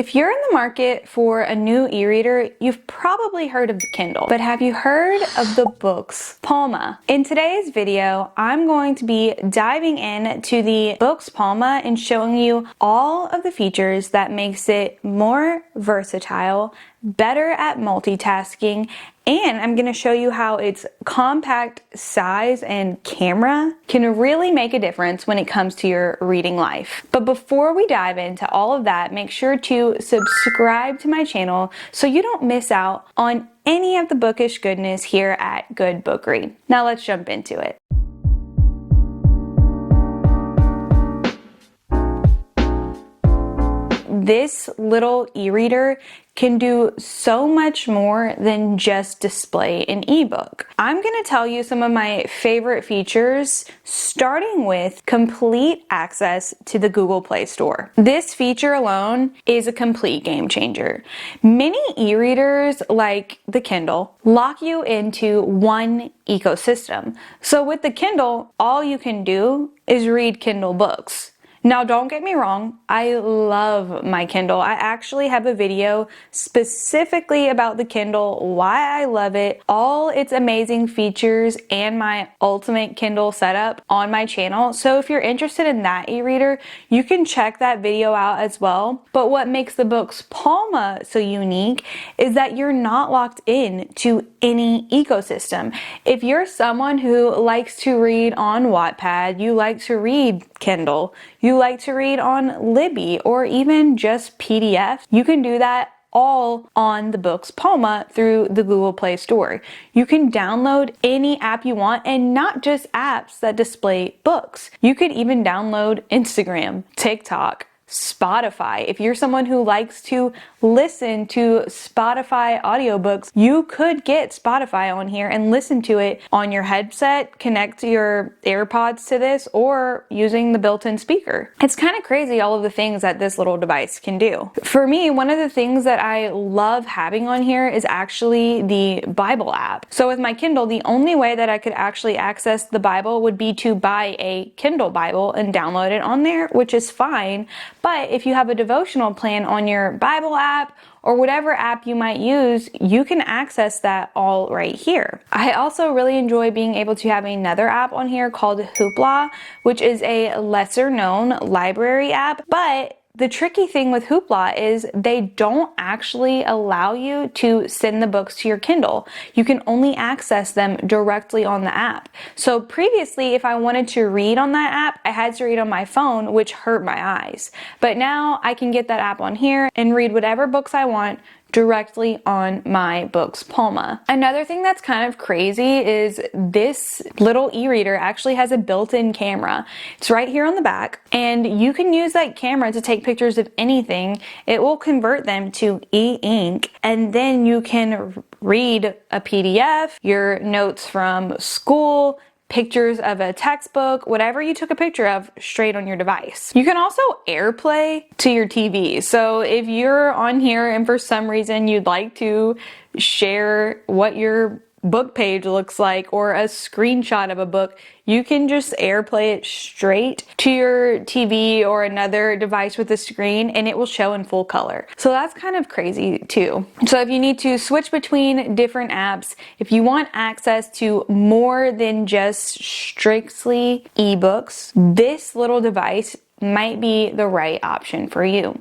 If you're in the market for a new e-reader, you've probably heard of the Kindle, but have you heard of the BOOX Palma? In today's video, I'm going to be diving into the BOOX Palma and showing you all of the features that makes it more versatile, better at multitasking, and I'm going to show you how its compact size and camera can really make a difference when it comes to your reading life. But before we dive into all of that, make sure to subscribe to my channel so you don't miss out on any of the bookish goodness here at Good Book Read. Now let's jump into it. This little e-reader can do so much more than just display an ebook. I'm going to tell you some of my favorite features, starting with complete access to the Google Play Store. This feature alone is a complete game changer. Many e-readers, like the Kindle, lock you into one ecosystem. So with the Kindle, all you can do is read Kindle books. Now, don't get me wrong, I love my Kindle. I actually have a video specifically about the Kindle, why I love it, all its amazing features, and my ultimate Kindle setup on my channel. So if you're interested in that e-reader, you can check that video out as well. But what makes the BOOX Palma so unique is that you're not locked in to any ecosystem. If you're someone who likes to read on Wattpad, you like to read Kindle, you like to read on Libby, or even just PDF, you can do that all on the BOOX Palma through the Google Play Store. You can download any app you want, and not just apps that display books. You could even download Instagram, TikTok, Spotify. If you're someone who likes to listen to Spotify audiobooks, you could get Spotify on here and listen to it on your headset, connect your AirPods to this, or using the built-in speaker. It's kind of crazy all of the things that this little device can do. For me, one of the things that I love having on here is actually the Bible app. So with my Kindle, the only way that I could actually access the Bible would be to buy a Kindle Bible and download it on there, which is fine. But if you have a devotional plan on your Bible app or whatever app you might use, you can access that all right here. I also really enjoy being able to have another app on here called Hoopla, which is a lesser known library app, but the tricky thing with Hoopla is they don't actually allow you to send the books to your Kindle. You can only access them directly on the app. So previously, if I wanted to read on that app, I had to read on my phone, which hurt my eyes. But now I can get that app on here and read whatever books I want directly on my BOOX Palma. Another thing that's kind of crazy is this little e-reader actually has a built-in camera. It's right here on the back, and you can use that camera to take pictures of anything. It will convert them to e-ink, and then you can read a PDF, your notes from school, pictures of a textbook, whatever you took a picture of, straight on your device. You can also AirPlay to your TV. So if you're on here and for some reason you'd like to share what your book page looks like or a screenshot of a book, you can just AirPlay it straight to your TV or another device with a screen, and it will show in full color. So that's kind of crazy too. So if you need to switch between different apps, if you want access to more than just strictly ebooks, this little device might be the right option for you.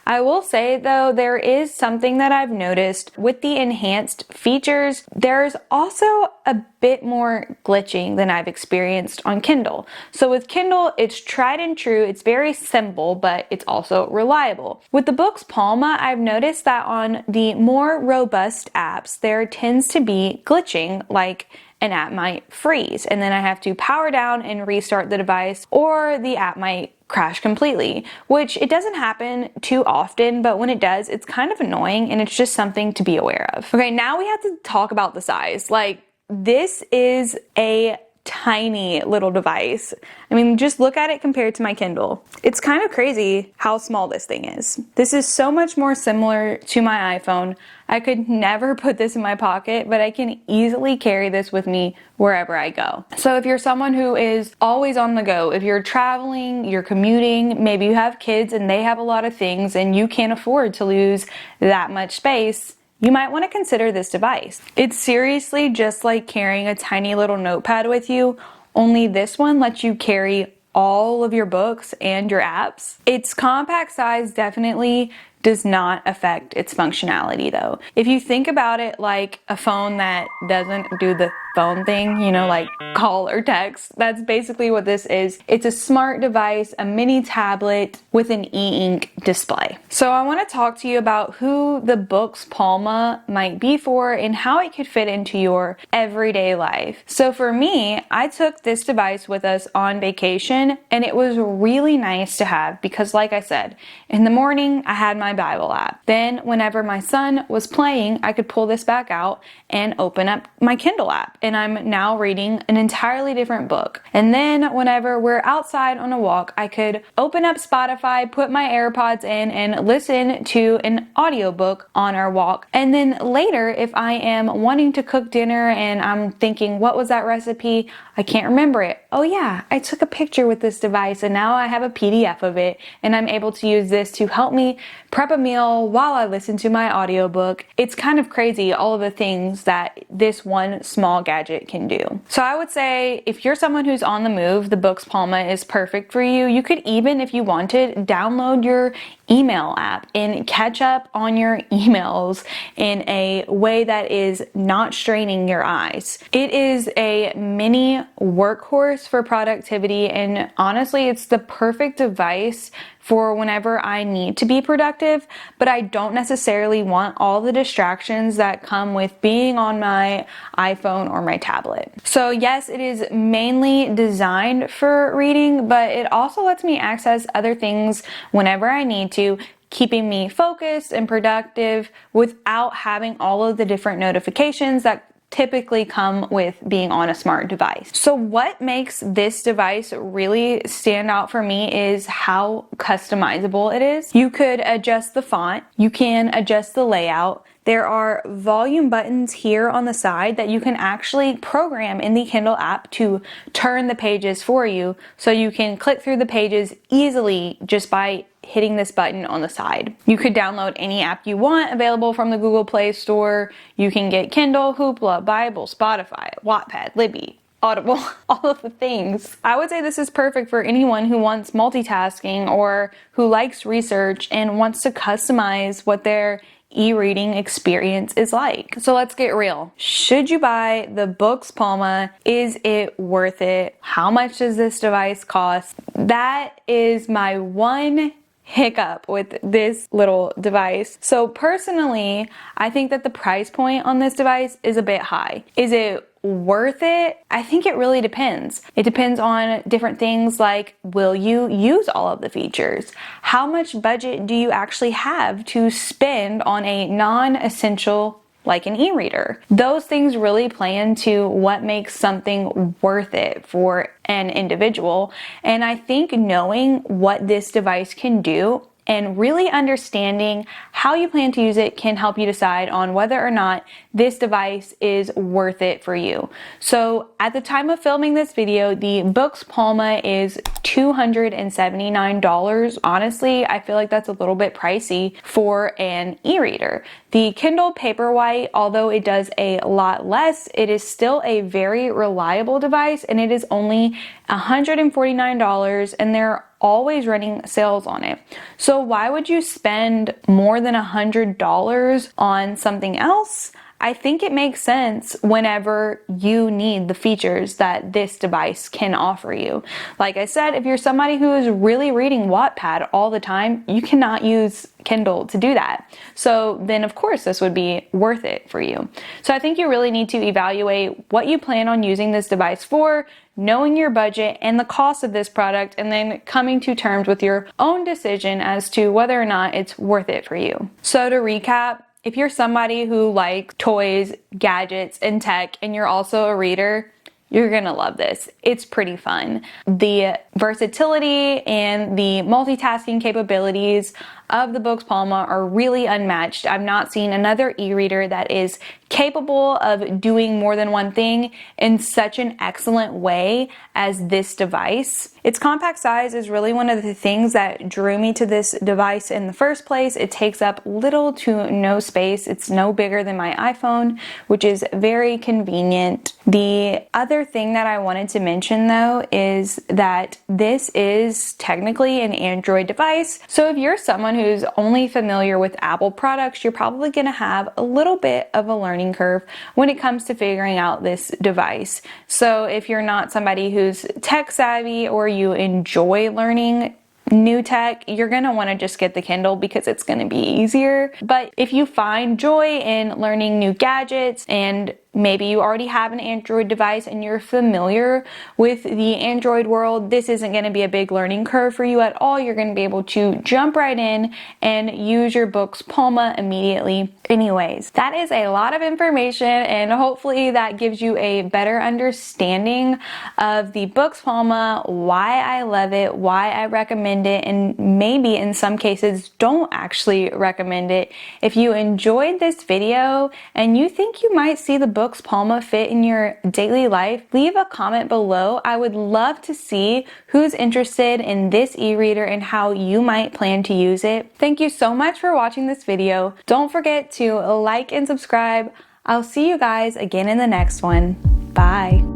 I will say though, there is something that I've noticed with the enhanced features. There's also a bit more glitching than I've experienced on Kindle. So with Kindle, it's tried and true, it's very simple, but it's also reliable. With the BOOX Palma, I've noticed that on the more robust apps, there tends to be glitching, like an app might freeze and then I have to power down and restart the device, or the app might crash completely, which it doesn't happen too often, but when it does, it's kind of annoying and it's just something to be aware of. Okay, now we have to talk about the size. Like, this is a tiny little device. I mean, just look at it compared to my Kindle. It's kind of crazy how small this thing is. This is so much more similar to my iPhone. I could never put this in my pocket, but I can easily carry this with me wherever I go. So if you're someone who is always on the go, if you're traveling, you're commuting, maybe you have kids and they have a lot of things and you can't afford to lose that much space, you might want to consider this device. It's seriously just like carrying a tiny little notepad with you, only this one lets you carry all of your books and your apps. Its compact size definitely does not affect its functionality though. If you think about it like a phone that doesn't do the phone thing, you know, like call or text, that's basically what this is. It's a smart device, a mini tablet with an e-ink display. So I want to talk to you about who the BOOX Palma might be for and how it could fit into your everyday life. So for me, I took this device with us on vacation and it was really nice to have because like I said, in the morning I had my Bible app. Then whenever my son was playing, I could pull this back out and open up my Kindle app. And I'm now reading an entirely different book. And then whenever we're outside on a walk, I could open up Spotify, put my AirPods in and listen to an audiobook on our walk. And then later, if I am wanting to cook dinner and I'm thinking, what was that recipe? I can't remember it. Oh yeah, I took a picture with this device and now I have a PDF of it and I'm able to use this to help me prep a meal while I listen to my audiobook. It's kind of crazy all of the things that this one small gadget can do. So I would say if you're someone who's on the move, the BOOX Palma is perfect for you. You could even, if you wanted, download your email app and catch up on your emails in a way that is not straining your eyes. It is a mini workhorse for productivity and honestly it's the perfect device for whenever I need to be productive, but I don't necessarily want all the distractions that come with being on my iPhone or my tablet. So yes, it is mainly designed for reading, but it also lets me access other things whenever I need to, keeping me focused and productive without having all of the different notifications that typically come with being on a smart device. So what makes this device really stand out for me is how customizable it is. You could adjust the font, you can adjust the layout. There are volume buttons here on the side that you can actually program in the Kindle app to turn the pages for you, so you can click through the pages easily just by hitting this button on the side. You could download any app you want available from the Google Play Store. You can get Kindle, Hoopla, Bible, Spotify, Wattpad, Libby, Audible, all of the things. I would say this is perfect for anyone who wants multitasking or who likes research and wants to customize what their e-reading experience is like. So let's get real. Should you buy the BOOX Palma? Is it worth it? How much does this device cost? That is my one hiccup with this little device. So personally, I think that the price point on this device is a bit high. Is it worth it? I think it really depends. It depends on different things like, will you use all of the features? How much budget do you actually have to spend on a non-essential like an e-reader? Those things really play into what makes something worth it for an individual. And I think knowing what this device can do and really understanding how you plan to use it can help you decide on whether or not this device is worth it for you. So at the time of filming this video, the BOOX Palma is $279. Honestly, I feel like that's a little bit pricey for an e-reader. The Kindle Paperwhite, although it does a lot less, it is still a very reliable device and it is only $149 and they're always running sales on it. So why would you spend more than $100 on something else? I think it makes sense whenever you need the features that this device can offer you. Like I said, if you're somebody who is really reading Wattpad all the time, you cannot use Kindle to do that. So then of course this would be worth it for you. So I think you really need to evaluate what you plan on using this device for, knowing your budget and the cost of this product, and then coming to terms with your own decision as to whether or not it's worth it for you. So to recap, if you're somebody who likes toys, gadgets, and tech, and you're also a reader, you're gonna love this. It's pretty fun. The versatility and the multitasking capabilities of the BOOX Palma are really unmatched. I've not seen another e-reader that is capable of doing more than one thing in such an excellent way as this device. Its compact size is really one of the things that drew me to this device in the first place. It takes up little to no space. It's no bigger than my iPhone, which is very convenient. The other thing that I wanted to mention though is that this is technically an Android device. So if you're someone who's only familiar with Apple products, you're probably going to have a little bit of a learning curve when it comes to figuring out this device. So if you're not somebody who's tech savvy or you enjoy learning new tech, you're going to want to just get the Kindle because it's going to be easier. But if you find joy in learning new gadgets, and maybe you already have an Android device and you're familiar with the Android world, this isn't going to be a big learning curve for you at all. You're going to be able to jump right in and use your BOOX Palma immediately. Anyways, that is a lot of information, and hopefully that gives you a better understanding of the BOOX Palma, why I love it, why I recommend it, and maybe in some cases don't actually recommend it. If you enjoyed this video and you think you might see the BOOX Palma fit in your daily life, leave a comment below. I would love to see who's interested in this e-reader and how you might plan to use it. Thank you so much for watching this video. Don't forget to like and subscribe. I'll see you guys again in the next one. Bye.